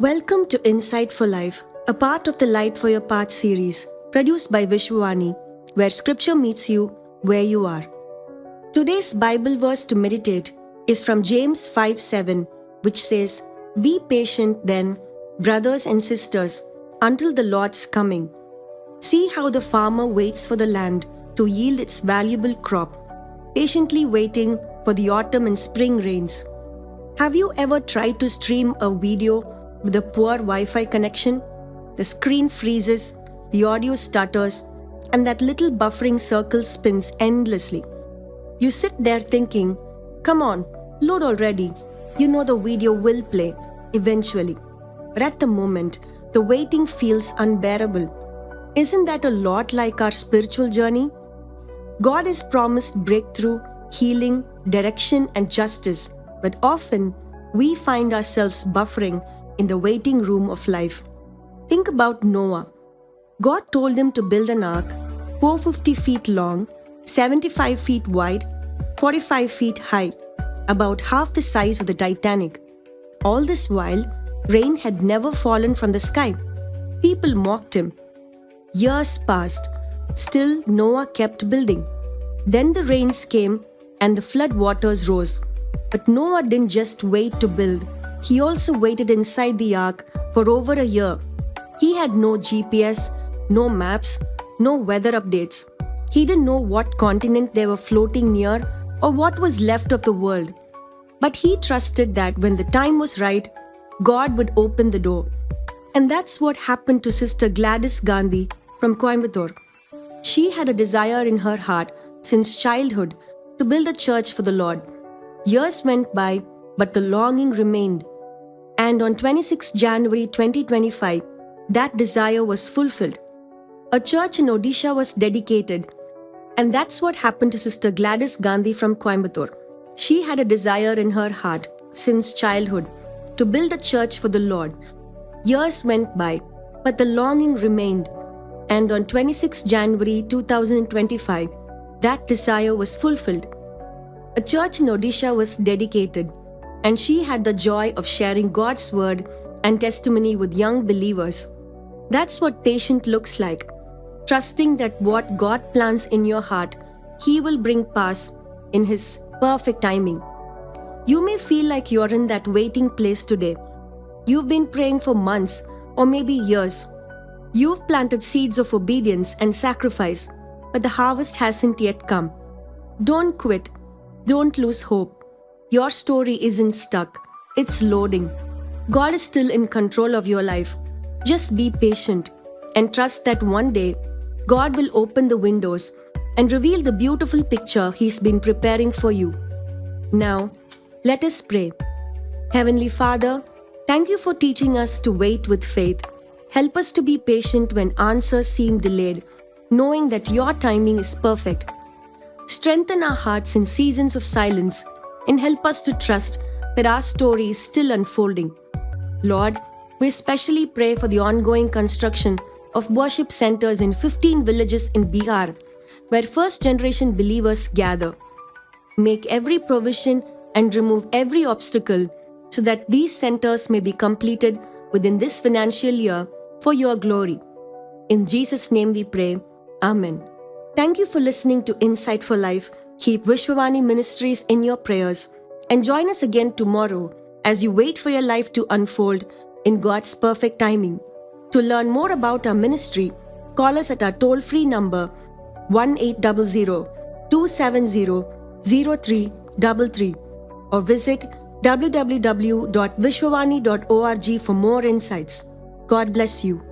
Welcome to Insight for Life, a part of the Light for Your Path series, produced by Vishwavani, where scripture meets you where you are. Today's Bible verse to meditate is from James 5:7, which says, "Be patient then, brothers and sisters, until the Lord's coming. See how the farmer waits for the land to yield its valuable crop, patiently waiting for the autumn and spring rains." Have you ever tried to stream a video with a poor Wi-Fi connection? The screen freezes, the audio stutters, and that little buffering circle spins endlessly. You sit there thinking, "Come on, load already." You know the video will play eventually. But at the moment, the waiting feels unbearable. Isn't that a lot like our spiritual journey? God has promised breakthrough, healing, direction, and justice, but often we find ourselves buffering in the waiting room of life. Think about Noah. God told him to build an ark 450 feet long, 75 feet wide, 45 feet high, about half the size of the Titanic. All this while, rain had never fallen from the sky. People mocked him. Years passed. Still, Noah kept building. Then the rains came and the flood waters rose. But Noah didn't just wait to build. He also waited inside the ark for over a year. He had no GPS, no maps, no weather updates. He didn't know what continent they were floating near or what was left of the world. But he trusted that when the time was right, God would open the door. And that's what happened to Sister Gladys Gandhi from Coimbatore. She had a desire in her heart since childhood to build a church for the Lord. Years went by, but the longing remained. And on 26 January 2025, that desire was fulfilled. A church in Odisha was dedicated. And that's what happened to Sister Gladys Gandhi from Coimbatore. She had a desire in her heart since childhood to build a church for the Lord. Years went by, but the longing remained. And on 26 January 2025, that desire was fulfilled. A church in Odisha was dedicated, and she had the joy of sharing God's word and testimony with young believers. That's what patient looks like, trusting that what God plans in your heart, He will bring pass in His perfect timing. You may feel like you're in that waiting place today. You've been praying for months or maybe years. You've planted seeds of obedience and sacrifice, but the harvest hasn't yet come. Don't quit. Don't lose hope. Your story isn't stuck. It's loading. God is still in control of your life. Just be patient and trust that one day God will open the windows and reveal the beautiful picture He's been preparing for you. Now, let us pray. Heavenly Father, thank you for teaching us to wait with faith. Help us to be patient when answers seem delayed, knowing that your timing is perfect. Strengthen our hearts in seasons of silence and help us to trust that our story is still unfolding. Lord, we especially pray for the ongoing construction of worship centers in 15 villages in Bihar, where first-generation believers gather. Make every provision and remove every obstacle so that these centers may be completed within this financial year for your glory. In Jesus' name we pray. Amen. Thank you for listening to Insight for Life. Keep Vishwavani Ministries in your prayers and join us again tomorrow as you wait for your life to unfold in God's perfect timing. To learn more about our ministry, call us at our toll-free number 1-800-270-0333 or visit www.vishwavani.org for more insights. God bless you.